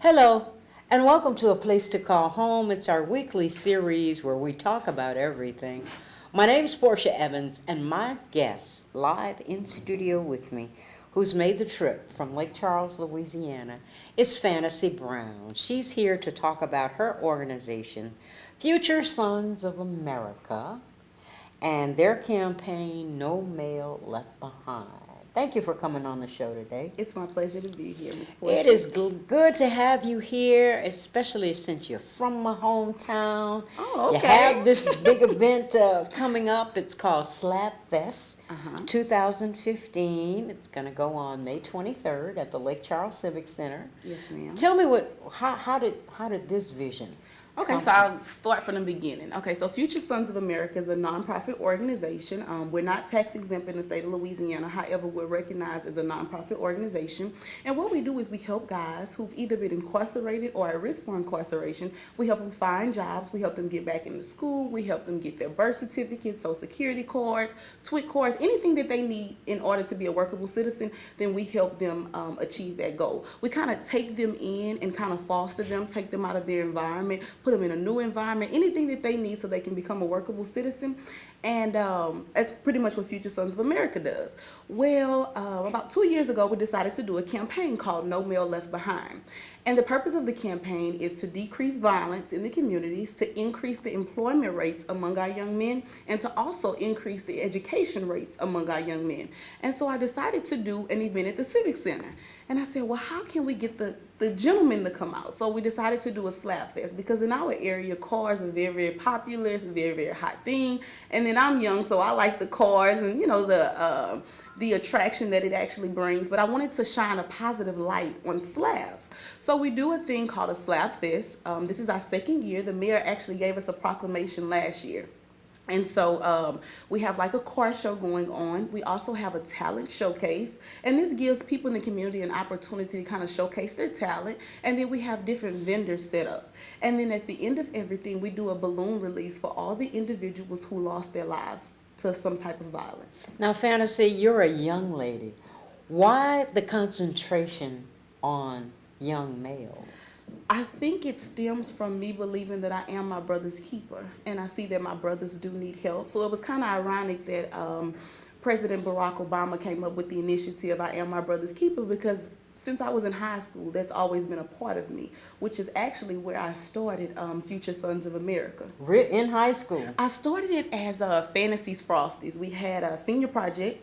Hello, and welcome to A Place to Call Home. It's our weekly series where we talk about everything. My name's Portia Evans, and my guest live in studio with me, who's made the trip from Lake Charles, Louisiana, is Fantasy Brown. She's here to talk about her organization, Future Sons of America, and their campaign, No Male Left Behind. Thank you for coming on the show today. It's my pleasure to be here, Ms. Portia. It is good to have you here, especially since you're from my hometown. Oh, okay. You have this big event coming up. It's called Slab Fest 2015. It's going to go on May 23rd at the Lake Charles Civic Center. Yes, ma'am. Tell me how did this vision? Okay, so I'll start from the beginning. Okay, so Future Sons of America is a nonprofit organization. We're not tax exempt in the state of Louisiana. However, we're recognized as a nonprofit organization. And what we do is we help guys who've either been incarcerated or at risk for incarceration. We help them find jobs. We help them get back into school. We help them get their birth certificates, social security cards, TWIC cards, anything that they need in order to be a workable citizen. Then we help them achieve that goal. We kind of take them in and kind of foster them, take them out of their environment, put them in a new environment, anything that they need so they can become a workable citizen. And that's pretty much what Future Sons of America does. Well, about 2 years ago, we decided to do a campaign called No Male Left Behind. And the purpose of the campaign is to decrease violence in the communities, to increase the employment rates among our young men, and to also increase the education rates among our young men. And so I decided to do an event at the Civic Center. And I said, well, how can we get the gentlemen to come out? So we decided to do a slab fest, because in our area, cars are very, very popular. It's a very, very hot thing. And then I'm young, so I like the cars and, you know, the attraction that it actually brings. But I wanted to shine a positive light on slabs. So we do a thing called a slab fest. This is our second year. The mayor actually gave us a proclamation last year. And so we have like a car show going on. We also have a talent showcase. And this gives people in the community an opportunity to kind of showcase their talent. And then we have different vendors set up. And then at the end of everything, we do a balloon release for all the individuals who lost their lives to some type of violence. Now, Fantasy, you're a young lady. Why the concentration on young males? I think it stems from me believing that I am my brother's keeper, and I see that my brothers do need help. So it was kind of ironic that President Barack Obama came up with the initiative, I am my brother's keeper, because since I was in high school, that's always been a part of me, which is actually where I started Future Sons of America. In high school? I started it as Fantasies Frosties. We had a senior project.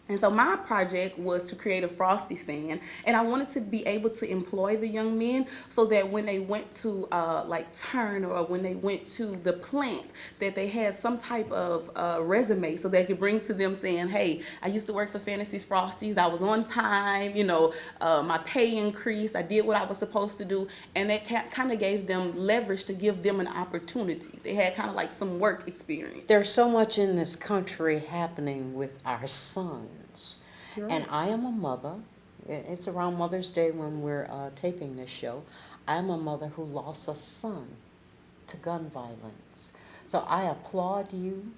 And so my project was to create a Frosty stand, and I wanted to be able to employ the young men so that when they went to like Turner or when they went to the plant, that they had some type of resume so they could bring to them saying, hey, I used to work for Fantasies Frosties, I was on time, you know, my pay increased, I did what I was supposed to do, and that kind of gave them leverage to give them an opportunity. They had kind of like some work experience. There's so much in this country happening with our sons. Right. And I am a mother. It's around Mother's Day when we're taping this show. I am a mother who lost a son to gun violence. So I applaud you.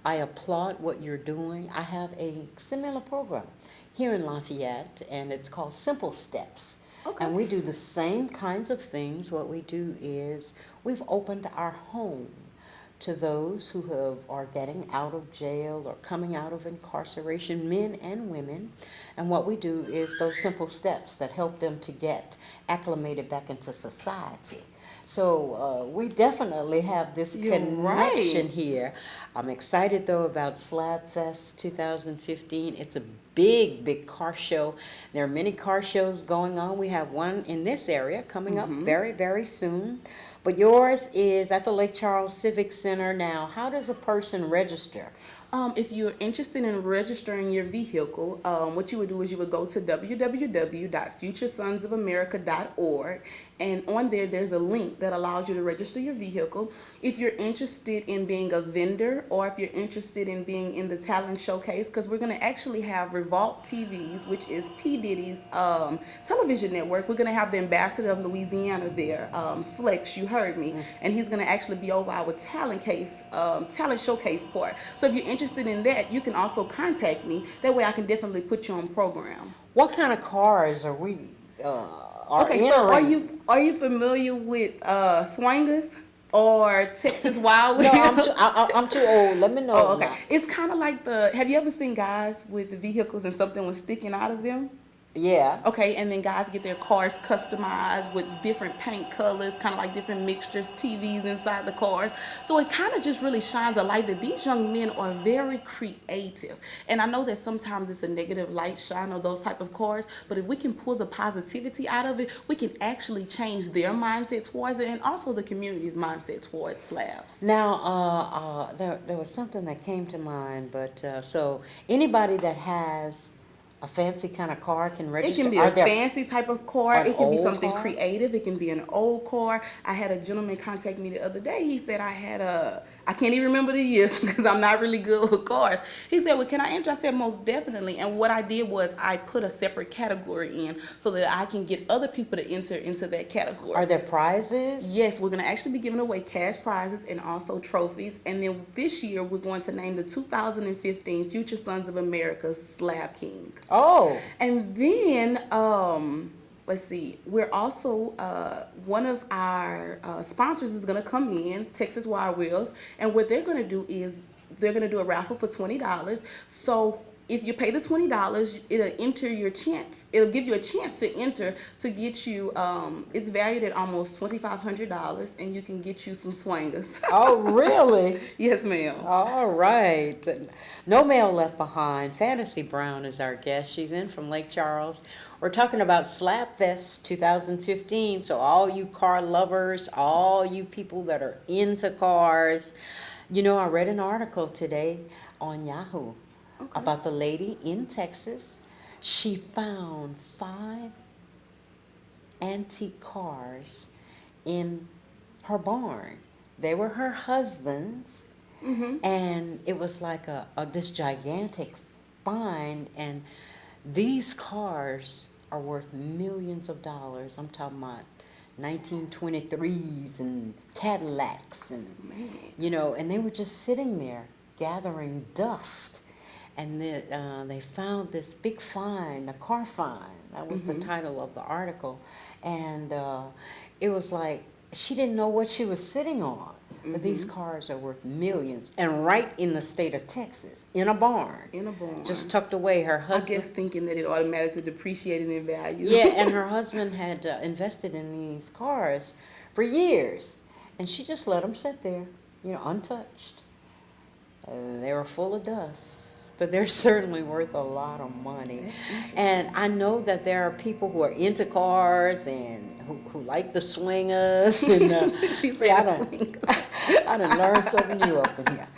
I applaud what you're doing. I have a similar program here in Lafayette, and it's called Simple Steps. Okay. And we do the same kinds of things. What we do is we've opened our home to those who are getting out of jail or coming out of incarceration, men and women. And what we do is those simple steps that help them to get acclimated back into society. So we definitely have this connection here. I'm excited, though, about Slab Fest 2015. It's a big, big car show. There are many car shows going on. We have one in this area coming up very, very soon. But yours is at the Lake Charles Civic Center. Now, how does a person register? If you're interested in registering your vehicle, what you would do is you would go to www.futuresonsofamerica.org, and on there there's a link that allows you to register your vehicle. If you're interested in being a vendor, or if you're interested in being in the talent showcase, because we're going to actually have Revolt TVs, which is P. Diddy's television network. We're going to have the ambassador of Louisiana there, Flex, you heard me, and he's going to actually be over our talent showcase part. So if you're interested in that, you can also contact me. That way I can definitely put you on program. What kind of cars are we Okay, so Are you familiar with Swangers or Texas Wild No, Wheels? I'm too old. Let me know. Oh, okay. now. It's kind of like have you ever seen guys with vehicles and something was sticking out of them? Yeah. Okay, and then guys get their cars customized with different paint colors, kind of like different mixtures, TVs inside the cars. So it kind of just really shines a light that these young men are very creative. And I know that sometimes it's a negative light shine on those type of cars, but if we can pull the positivity out of it, we can actually change their mindset towards it and also the community's mindset towards slabs. Now, there was something that came to mind, but so anybody that has a fancy kind of car can It register. can be Are a there fancy type of car. an It can be old something car? creative. It can be an old car. I had a gentleman contact me the other day. He said I can't even remember the years because I'm not really good with cars. He said, well, can I enter? I said, most definitely. And what I did was I put a separate category in so that I can get other people to enter into that category. Are there prizes? Yes, we're going to actually be giving away cash prizes and also trophies. And then this year, we're going to name the 2015 Future Sons of America Slab King. Oh, And then, let's see, we're also, one of our sponsors is going to come in, Texas Wild Wheels, and what they're going to do is they're going to do a raffle for $20. So if you pay the $20, it'll give you a chance to enter to get you, it's valued at almost $2,500, and you can get you some swangers. oh, really? Yes, ma'am. All right. No Mail Left Behind. Fantasy Brown is our guest. She's in from Lake Charles. We're talking about Slab Fest 2015. So all you car lovers, all you people that are into cars. You know, I read an article today on Yahoo about the lady in Texas. She found 5 antique cars in her barn. They were her husband's. And it was like this gigantic find, and these cars are worth millions of dollars. I'm talking about 1923s and Cadillacs, and you know, and they were just sitting there gathering dust, and they found this big find, a car find. That was the title of the article, and it was like she didn't know what she was sitting on. But these cars are worth millions, and right in the state of Texas, in a barn. In a barn. Just tucked away. Her I husband. guess thinking that it automatically depreciated in value. Yeah, and her husband had invested in these cars for years, and she just let them sit there, you know, untouched. They were full of dust, but they're certainly worth a lot of money. And I know that there are people who are into cars and who like the swingers. And, She said swingers. I done learned something new up in here.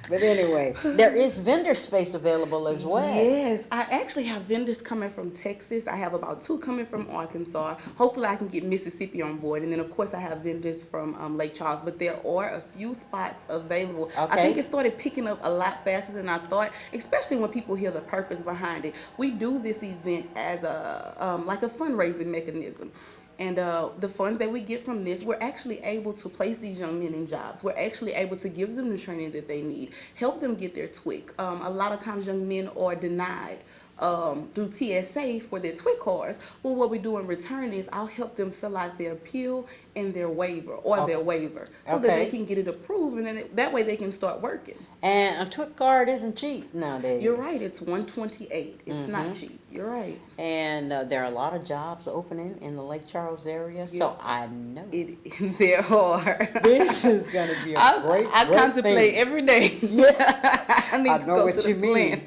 But anyway, there is vendor space available as well. Yes, I actually have vendors coming from Texas. I have about 2 coming from Arkansas. Hopefully I can get Mississippi on board. And then, of course, I have vendors from Lake Charles. But there are a few spots available. I Okay. think it started picking up a lot faster than I thought, especially when people hear the purpose behind it. We do this event as like a fundraising mechanism. And the funds that we get from this, we're actually able to place these young men in jobs. We're actually able to give them the training that they need, help them get their TWIC. A lot of times young men are denied through TSA for their TWIC cards. Well, what we do in return is I'll help them fill out their appeal and their waiver, or their waiver, so that they can get it approved, and then that way they can start working. And a TWIC card isn't cheap nowadays. You're right, it's $128. It's not cheap. You're right. And there are a lot of jobs opening in the Lake Charles area, so I know There are. this is going to be a I great contemplate thing. every day. I need to know go what to the you mean. plant.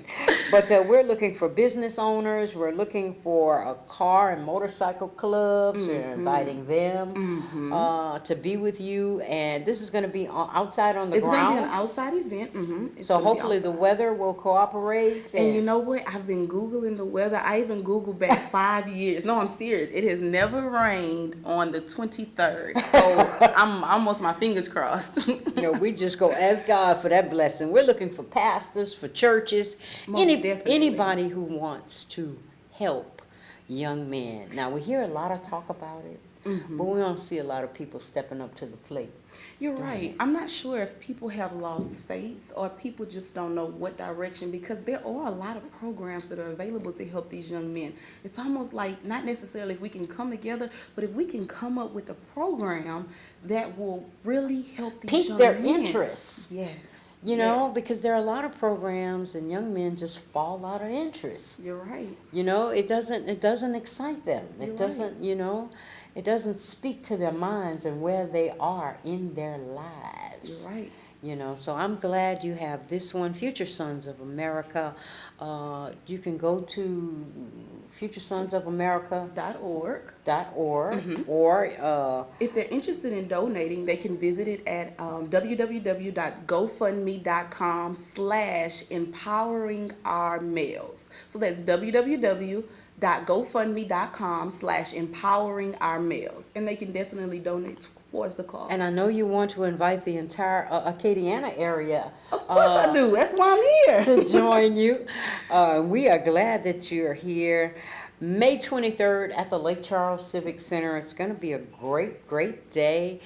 But we're looking for business owners. We're looking for a car and motorcycle clubs. We're inviting them to be with you. And this is going to be outside on the It's going to grounds. be an outside event. It's So gonna be hopefully the outside. weather will cooperate. And you know what? I've been Googling the weather. I even Googled back 5 years. No, I'm serious. It has never rained on the 23rd. So I'm almost my fingers crossed. You know, we just go ask God for that blessing. We're looking for pastors, for churches, Most definitely. anybody who wants to help young men. Now, we hear a lot of talk about it. but we don't see a lot of people stepping up to the plate. You're right. I'm not sure if people have lost faith or people just don't know what direction, because there are a lot of programs that are available to help these young men. It's almost like, not necessarily if we can come together, but if we can come up with a program that will really help these Pique young their men. interests. Yes. You know, Yes. because there are a lot of programs and young men just fall out of interest. You're right. You know, it doesn't excite them. You're It right. doesn't, you know, it doesn't speak to their minds and where they are in their lives. You're right. You know, so I'm glad you have this one, Future Sons of America. You can go to futuresonsofamerica.org .org. or If they're interested in donating, they can visit it at www.gofundme.com/empoweringourmales. So that's www.gofundme.com/empoweringourmales. And they can definitely donate towards the cause. and I know you want to invite the entire Acadiana area Of course I do. That's why I'm here. to join you. We are glad that you're here. May 23rd at the Lake Charles Civic Center. It's going to be a great, great day.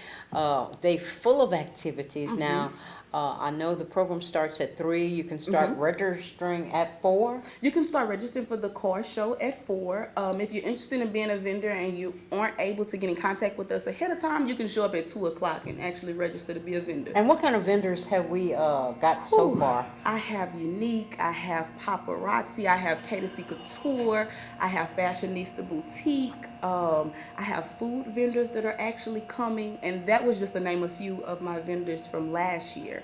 Day full of activities. Now, I know the program starts at 3. You can start registering at 4. You can start registering for the car show at 4. If you're interested in being a vendor and you aren't able to get in contact with us ahead of time, you can show up at 2 o'clock and actually register to be a vendor. And what kind of vendors have we got so far? I have Unique, I have Paparazzi, I have K2C Couture, I have Fashionista Boutique, I have food vendors that are actually coming, and that was just to name a few of my vendors from last year.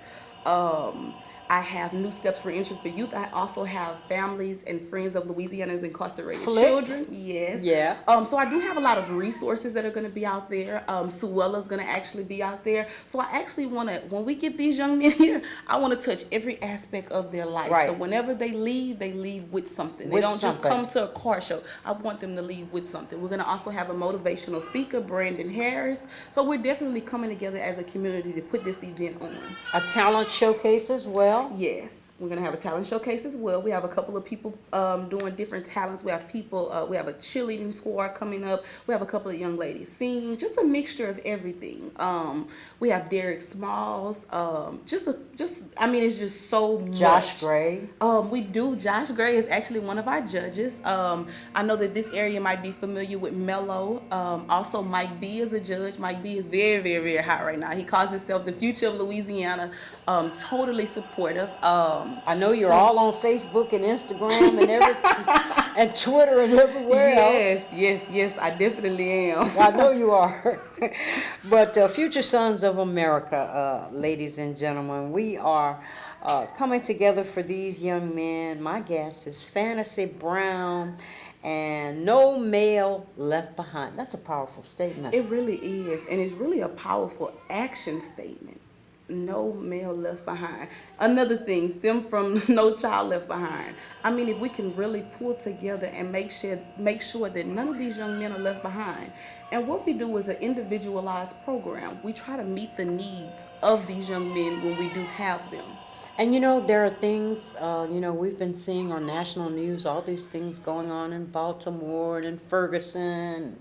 I have New Steps for Entry for Youth. I also have Families and Friends of Louisiana's Incarcerated Children. Yes. Yeah. So I do have a lot of resources that are going to be out there. Suella's going to actually be out there. So I actually want to, when we get these young men here, I want to touch every aspect of their life. Right. So whenever they leave with something. They With don't just something. come to a car show. I want them to leave with something. We're going to also have a motivational speaker, Brandon Harris. So we're definitely coming together as a community to put this event on. A talent showcase as well. Yes. We're going to have a talent showcase as well. We have a couple of people doing different talents. We have people, we have a cheerleading squad coming up. We have a couple of young ladies singing, just a mixture of everything. We have Derek Smalls, it's just so much. Josh Gray. We do. Josh Gray is actually one of our judges. I know that this area might be familiar with Mello. Also, Mike B is a judge. Mike B is very, very, very hot right now. He calls himself the future of Louisiana. Totally supportive. I know you're all on Facebook and Instagram and everything, and Twitter and everywhere else. Yes, I definitely am. I know you are. But Future Sons of America, ladies and gentlemen, we are coming together for these young men. My guest is Fantasy Brown, and no male left behind. That's a powerful statement. It really is, and it's really a powerful action statement. No male left behind. Another thing, stem from No Child Left Behind. I mean, if we can really pull together and make sure that none of these young men are left behind. And what we do is an individualized program. We try to meet the needs of these young men when we do have them. And you know, there are things, we've been seeing on national news, all these things going on in Baltimore and in Ferguson,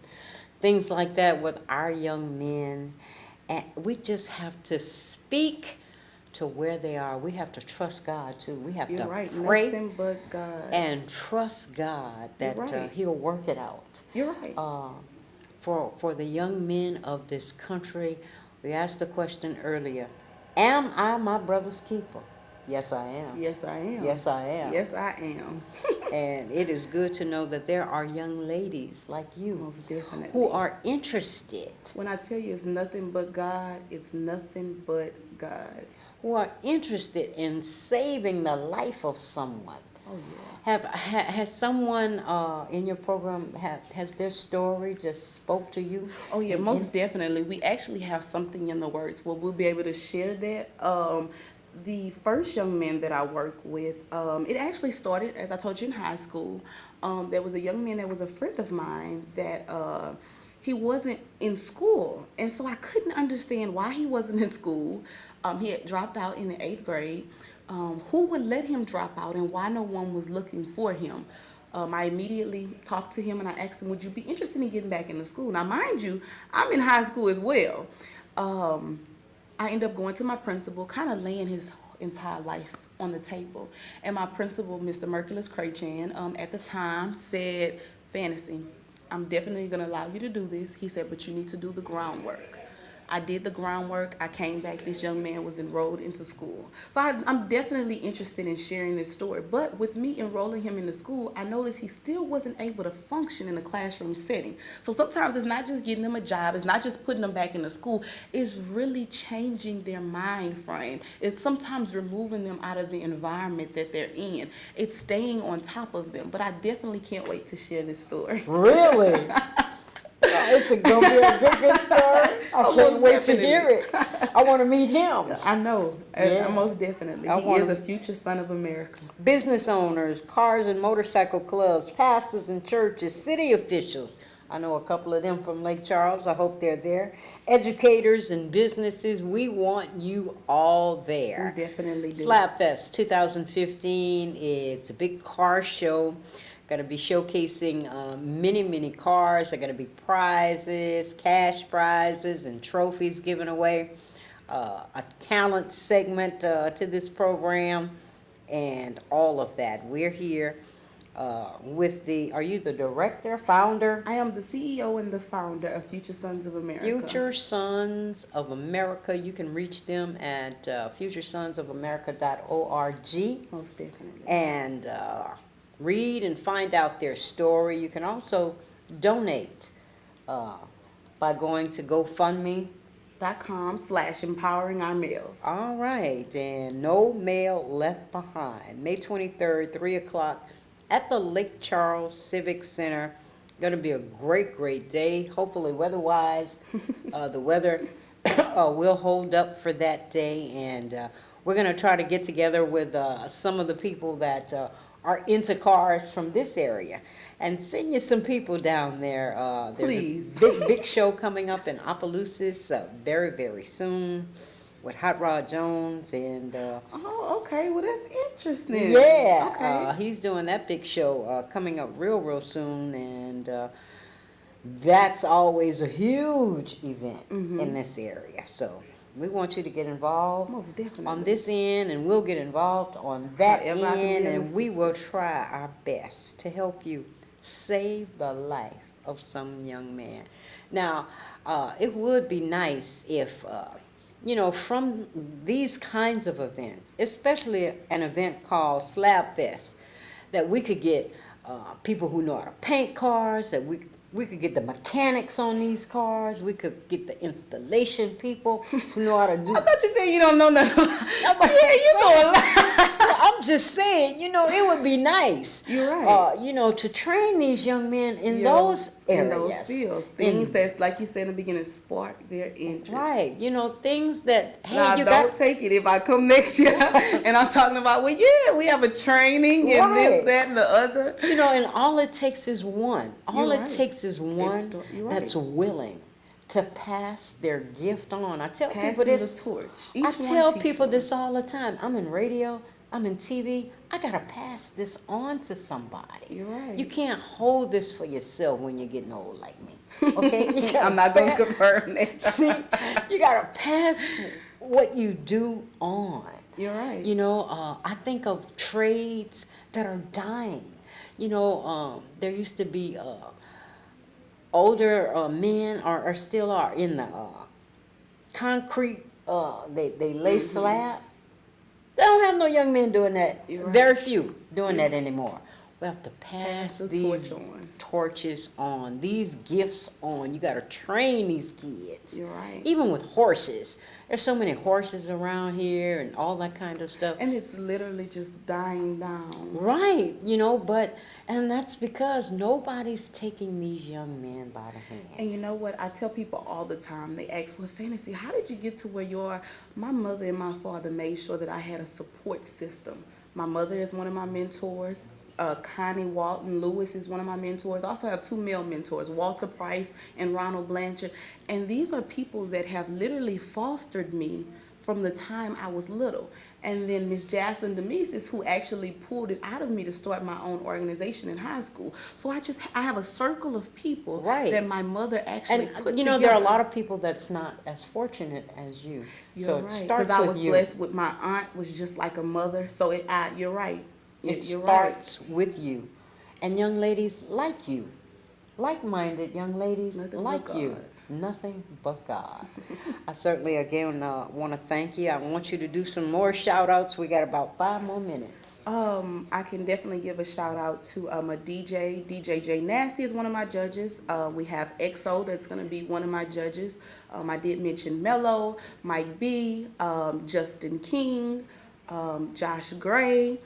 things like that with our young men. And we just have to speak to where they are. We have to trust God too. We have You're to right. pray Nothing but God. and trust God that You're right. He'll work it out. You're right. For the young men of this country, we asked the question earlier, am I my brother's keeper? Yes, I am. Yes, I am. Yes, I am. Yes, I am. And it is good to know that there are young ladies like you Most definitely. who are interested, When I tell you it's nothing but God, it's nothing but God. who are interested in saving the life of someone. Oh, yeah. Has someone in your program, has their story just spoke to you? Oh, yeah, most definitely. We actually have something in the works where we'll be able to share that. The first young man that I work with, it actually started, as I told you, in high school. There was a young man that was a friend of mine that he wasn't in school. And so I couldn't understand why he wasn't in school. He had dropped out in the 8th grade. Who would let him drop out and why no one was looking for him? I immediately talked to him and I asked him, would you be interested in getting back into school? Now, mind you, I'm in high school as well. I ended up going to my principal, kind of laying his entire life on the table. And my principal, Mr. Merculus Craychan, at the time said, Fantasy, I'm definitely going to allow you to do this. He said, but you need to do the groundwork. I did the groundwork. I came back. This young man was enrolled into school. So I'm definitely interested in sharing this story. But with me enrolling him into school, I noticed he still wasn't able to function in a classroom setting. So sometimes it's not just getting them a job. It's not just putting them back into school. It's really changing their mind frame. It's sometimes removing them out of the environment that they're in. It's staying on top of them. But I definitely can't wait to share this story. Really? It's going to be a good story. I can't wait to hear it. I want to meet him. I know. Yeah. Most definitely. He is a future son of America. Business owners, cars and motorcycle clubs, pastors and churches, city officials. I know a couple of them from Lake Charles. I hope they're there. Educators and businesses, we want you all there. We definitely do. Slab Fest 2015. It's a big car show. Going to be showcasing many cars. There are going to be prizes, cash prizes, and trophies given away. A talent segment to this program, and all of that. We're here with the. Are you the director, founder? I am the CEO and the founder of Future Sons of America. Future Sons of America. You can reach them at futuresonsofamerica.org. Most definitely. And read and find out their story. You can also donate by going to GoFundMe.com/empowering our males. All right, and no male left behind. May 23rd, 3 o'clock at the Lake Charles Civic Center. Going to be a great day. Hopefully, weather-wise, the weather will hold up for that day, and we're going to try to get together with some of the people that are into cars from this area, and send you some people down there. Please. There's a big show coming up in Opelousas very soon with Hot Rod Jones and. Oh, okay. Well, that's interesting. Yeah. Okay. He's doing that big show coming up real soon, and that's always a huge event in this area. So. We want you to get involved Most definitely. on this end, and we'll get involved on that However I can be end, of and we will assistance. try our best to help you save the life of some young man. Now, it would be nice if, from these kinds of events, especially an event called Slab Fest, that we could get people who know how to paint cars, that we could get the mechanics on these cars. We could get the installation people who know how to do. I thought you said you don't know nothing. Yeah, you know a lot. I'm just saying, it would be nice. You're right. To train these young men in those areas. In those fields. Things that, like you said in the beginning, spark their interest. Right. Things that, hey, now, don't take it if I come next year and I'm talking about, we have a training and this, that, and the other. And all it takes is one. All You're it right. takes is one You're that's right. willing to pass their gift on. I tell Passing people this. the torch. I Each tell one teach people one. this all the time. I'm in radio. I'm in TV. I gotta pass this on to somebody. You're right. You can't hold this for yourself when you're getting old like me. Okay? I'm not going to confirm that. See, you gotta pass what you do on. You're right. I think of trades that are dying. There used to be older men, or still are, in the concrete. They lay slab. They don't have no young men doing that. You're right. Very few doing that anymore. We have to pass the these torch on. torches on, these gifts on. You got to train these kids. You're right. Even with horses. There's so many horses around here and all that kind of stuff. And it's literally just dying down. Right, and that's because nobody's taking these young men by the hand. And you know what? I tell people all the time, they ask, well, Fantasy, how did you get to where you are? My mother and my father made sure that I had a support system. My mother is one of my mentors. Connie Walton Lewis is one of my mentors. I also have two male mentors, Walter Price and Ronald Blanchard. And these are people that have literally fostered me from the time I was little. And then Miss Jaslyn Demise is who actually pulled it out of me to start my own organization in high school. So I have a circle of people Right. that my mother actually And, put you know, together. there are a lot of people that's not as fortunate as you. You're So right. it starts I with was you. blessed with my aunt was just like a mother. So you're right. It You're right. starts with you. And young ladies like you, like-minded young ladies Nothing but like you. God. Nothing but God. I certainly, again, want to thank you. I want you to do some more shout-outs. We got about 5 more minutes. I can definitely give a shout out to a DJ. DJ J Nasty is one of my judges. We have EXO that's going to be one of my judges. I did mention Mello, Mike B, Justin King, Josh Gray.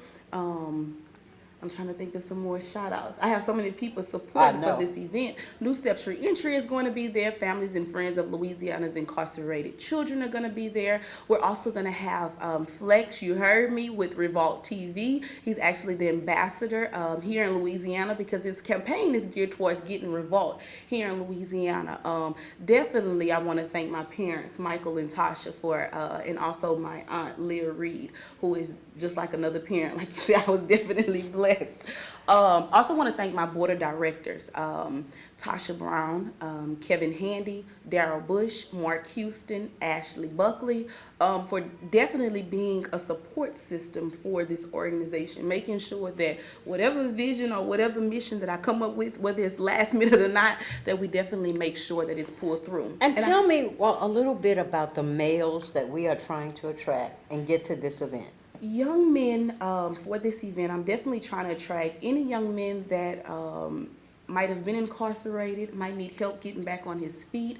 I'm trying to think of some more shout outs. I have so many people supporting for this event. New Steps Reentry is going to be there. Families and Friends of Louisiana's Incarcerated Children are going to be there. We're also going to have Flex, you heard me, with Revolt TV. He's actually the ambassador here in Louisiana because his campaign is geared towards getting Revolt here in Louisiana. Definitely, I want to thank my parents, Michael and Tasha, and also my aunt, Leah Reed, who is just like another parent. Like you said, I was definitely blessed. Also want to thank my board of directors, Tasha Brown, Kevin Handy, Darrell Bush, Mark Houston, Ashley Buckley, for definitely being a support system for this organization, making sure that whatever vision or whatever mission that I come up with, whether it's last minute or not, that we definitely make sure that it's pulled through. And tell me a little bit about the males that we are trying to attract and get to this event. Young men, for this event, I'm definitely trying to attract any young men that might have been incarcerated, might need help getting back on his feet,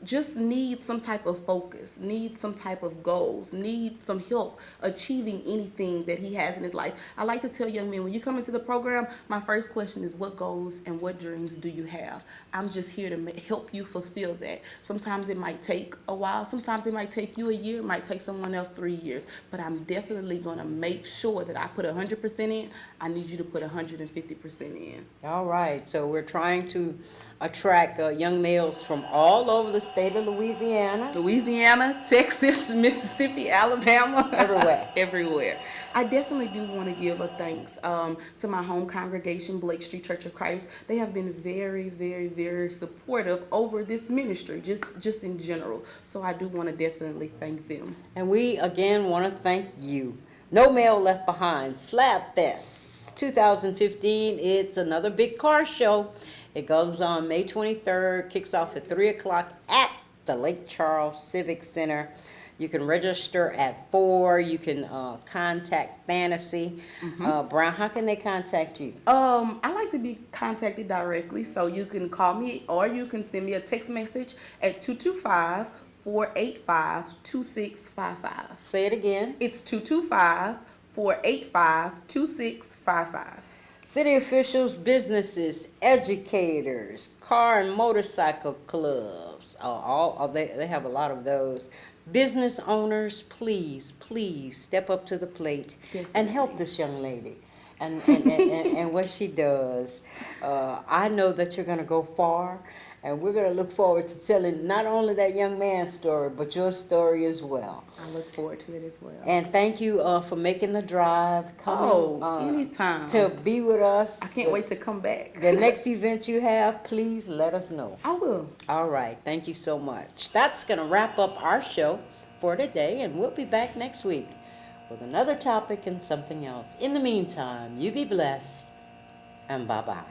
just need some type of focus, need some type of goals, need some help achieving anything that he has in his life. I like to tell young men, when you come into the program, my first question is, what goals and what dreams do you have? I'm just here to help you fulfill that. Sometimes it might take a while. Sometimes it might take you a year. It might take someone else 3 years. But I'm definitely going to make sure that I put 100% in. I need you to put 150% in. All right. So we're trying to attract young males from all over the state of Louisiana. Louisiana, Texas, Mississippi, Alabama. Everywhere. Everywhere. I definitely do want to give a thanks to my home congregation, Blake Street Church of Christ. They have been very, very, very supportive over this ministry, just in general. So I do want to definitely thank them. And we, again, want to thank you. No Male Left Behind, Slab Fest 2015. It's another big car show. It goes on May 23rd, kicks off at 3 o'clock at the Lake Charles Civic Center. You can register at 4. You can contact Fantasy. Brown, how can they contact you? I like to be contacted directly, so you can call me or you can send me a text message at 225-485-2655. Say it again. It's 225-485-2655. City officials, businesses, educators, car and motorcycle clubs, they have a lot of those. Business owners, please step up to the plate and help this young lady and what she does. I know that you're going to go far, and we're going to look forward to telling not only that young man's story, but your story as well. I look forward to it as well. And thank you for making the drive, coming anytime to be with us. I can't wait to come back. The next event you have, please let us know. I will. All right. Thank you so much. That's going to wrap up our show for today, and we'll be back next week with another topic and something else. In the meantime, you be blessed, and bye-bye.